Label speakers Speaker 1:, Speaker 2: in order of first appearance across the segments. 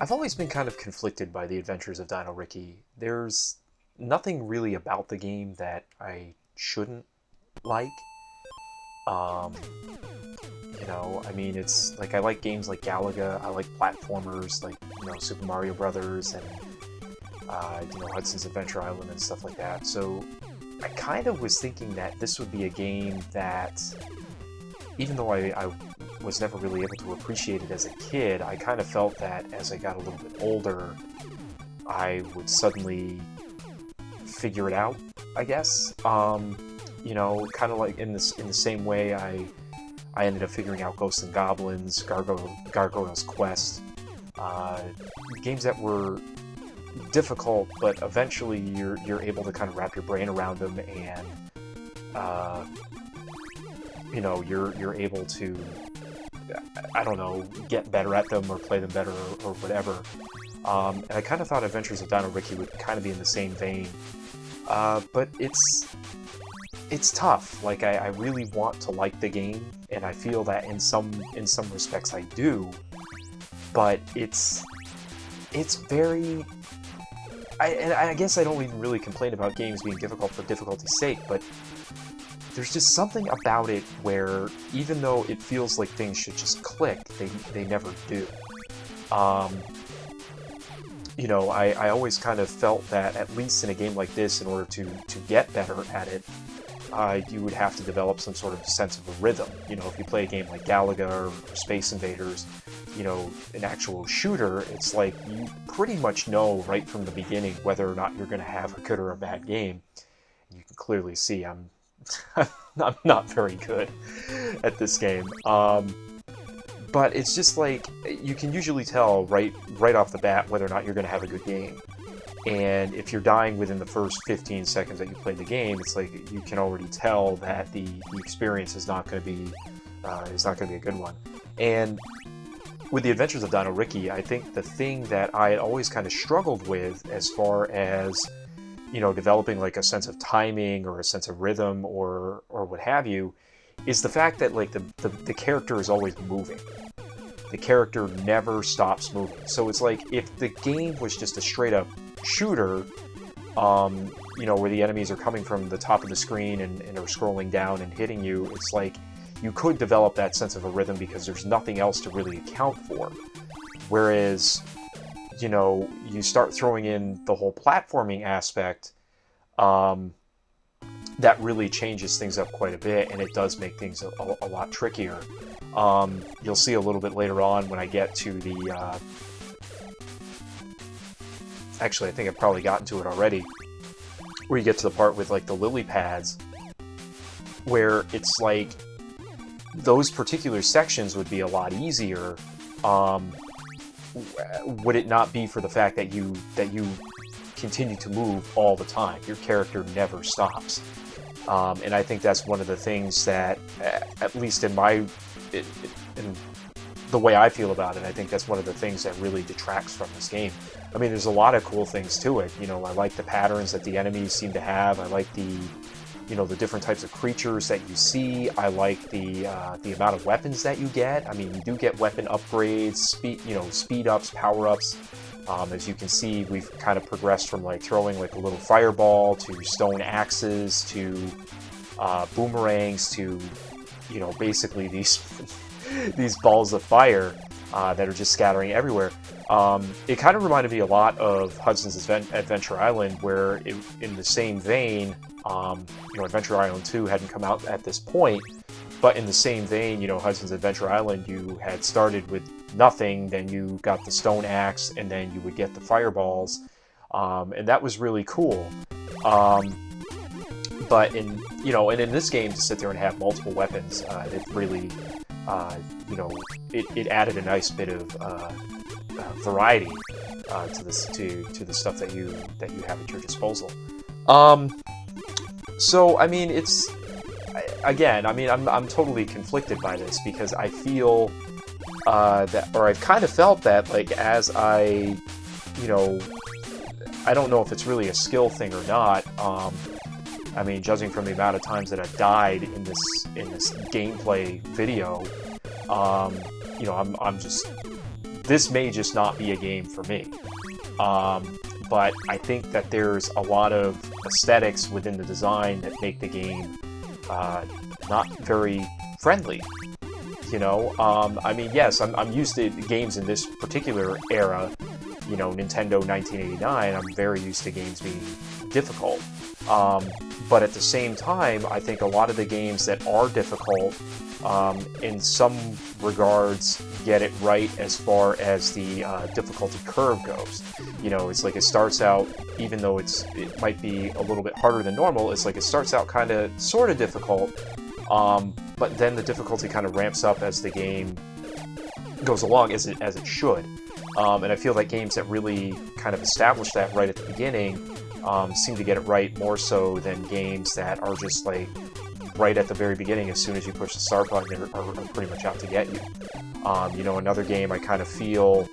Speaker 1: I've always been kind of conflicted by the Adventures of Dino Riki. There's nothing really about the game that I shouldn't like. Um, I mean, it's like I like games like Galaga. I like platformers like Super Mario Brothers and Hudson's Adventure Island and stuff like that. So I kind of was thinking that this would be a game that, even though I was never really able to appreciate it as a kid, I kind of felt that as I got a little bit older, I would suddenly figure it out, I guess. Kind of like in the same way I ended up figuring out Ghosts and Goblins, Gargoyle's Quest, games that were difficult, but eventually you're able to kind of wrap your brain around them, and you're able to, I don't know, get better at them or play them better or whatever. And I kind of thought Adventures of Dino Riki would kind of be in the same vein, but it's tough. Like I really want to like the game, and I feel that in some respects I do, but it's very. I guess I don't even really complain about games being difficult for difficulty's sake, but there's just something about it where even though it feels like things should just click, they never do. I always kind of felt that, at least in a game like this, in order to get better at it, you would have to develop some sort of sense of a rhythm. If you play a game like Galaga or Space Invaders, an actual shooter, it's like you pretty much know right from the beginning whether or not you're going to have a good or a bad game. You can clearly see I'm not very good at this game. But it's just like, you can usually tell right off the bat whether or not you're going to have a good game. And if you're dying within the first 15 seconds that you play the game, it's like you can already tell that the experience is not going to be a good one. And with the Adventures of Dino Riki, I think the thing that I had always kind of struggled with, as far as developing like a sense of timing or a sense of rhythm or what have you, is the fact that like the character is always moving. The character never stops moving. So it's like, if the game was just a straight up shooter, where the enemies are coming from the top of the screen and are scrolling down and hitting you, it's like you could develop that sense of a rhythm because there's nothing else to really account for. Whereas, you start throwing in the whole platforming aspect, that really changes things up quite a bit, and it does make things a lot trickier. You'll see a little bit later on when I get to the... Actually, I think I've probably gotten to it already, where you get to the part with like the lily pads, where it's like those particular sections would be a lot easier. Would it not be for the fact that you continue to move all the time? Your character never stops. And I think that's one of the things that, at least in the way I feel about it, I think that's one of the things that really detracts from this game. I mean, there's a lot of cool things to it. I like the patterns that the enemies seem to have. I like the different types of creatures that you see. I like the amount of weapons that you get. I mean, you do get weapon upgrades, speed ups, power ups. As you can see, we've kind of progressed from like throwing like a little fireball to stone axes to boomerangs to basically these these balls of fire that are just scattering everywhere. It kind of reminded me a lot of Hudson's Adventure Island, where in the same vein, Adventure Island 2 hadn't come out at this point, but in the same vein, Hudson's Adventure Island, you had started with nothing, then you got the stone axe, and then you would get the fireballs, and that was really cool. But in this game, to sit there and have multiple weapons, it really, it added a nice bit of variety to the stuff that you have at your disposal. So I mean, I'm totally conflicted by this, because I feel I've kind of felt that, like, as I don't know if it's really a skill thing or not. I mean, judging from the amount of times that I've died in this gameplay video, I'm just this may just not be a game for me. But I think that there's a lot of aesthetics within the design that make the game not very friendly. You know, I mean, yes, I'm used to games in this particular era. You know, Nintendo 1989, I'm very used to games being difficult. But at the same time, I think a lot of the games that are difficult, in some regards, get it right as far as the difficulty curve goes. You know, it's like it starts out, even though it might be a little bit harder than normal, it's like it starts out kind of, sort of difficult, but then the difficulty kind of ramps up as the game goes along, as it should. And I feel like games that really kind of establish that right at the beginning seem to get it right more so than games that are just like right at the very beginning, as soon as you push the start button, are pretty much out to get you. You know, another game I kind of feel,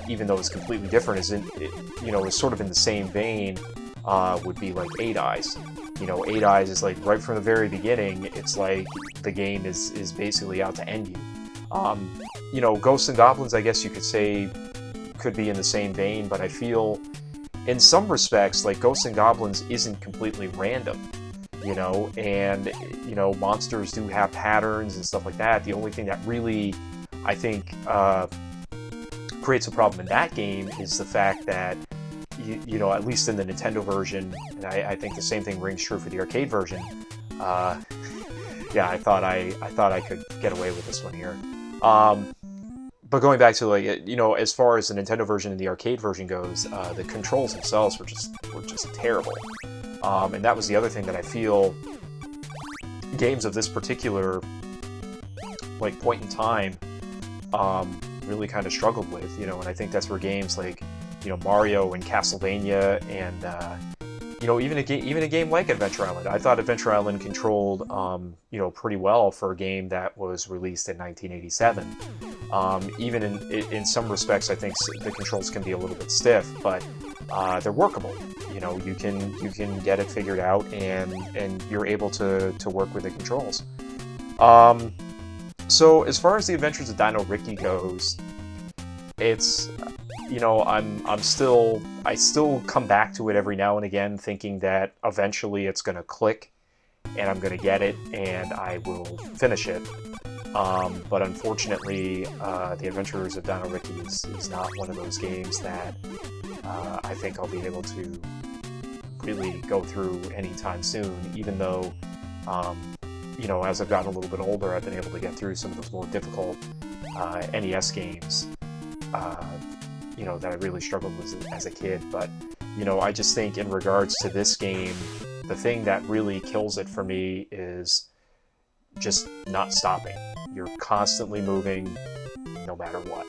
Speaker 1: even though it's completely different, is sort of in the same vein, would be like 8 Eyes. You know, 8 Eyes is like right from the very beginning, it's like the game is basically out to end you. You know, Ghosts and Goblins, I guess you could say, could be in the same vein, but I feel, in some respects, like Ghosts and Goblins isn't completely random, you know, and, you know, monsters do have patterns and stuff like that. The only thing that really, I think, creates a problem in that game is the fact that, you know, at least in the Nintendo version, and I think the same thing rings true for the arcade version, yeah, I thought I could get away with this one here. But going back to, like, you know, as far as the Nintendo version and the arcade version goes, the controls themselves were just terrible. And that was the other thing that I feel games of this particular, like, point in time really kind of struggled with, you know, and I think that's where games like, you know, Mario and Castlevania and you know, even a game like Adventure Island. I thought Adventure Island controlled, you know, pretty well for a game that was released in 1987. Even in some respects, I think the controls can be a little bit stiff, but they're workable. You know, you can get it figured out, and you're able to work with the controls. So as far as the Adventures of Dino Riki goes, it's, you know, I still come back to it every now and again, thinking that eventually it's going to click, and I'm going to get it, and I will finish it. But unfortunately, the Adventures of Dino Riki is not one of those games that I think I'll be able to really go through anytime soon, even though, you know, as I've gotten a little bit older, I've been able to get through some of those more difficult NES games, you know, that I really struggled with as a kid. But, you know, I just think in regards to this game, the thing that really kills it for me is just not stopping. You're constantly moving no matter what.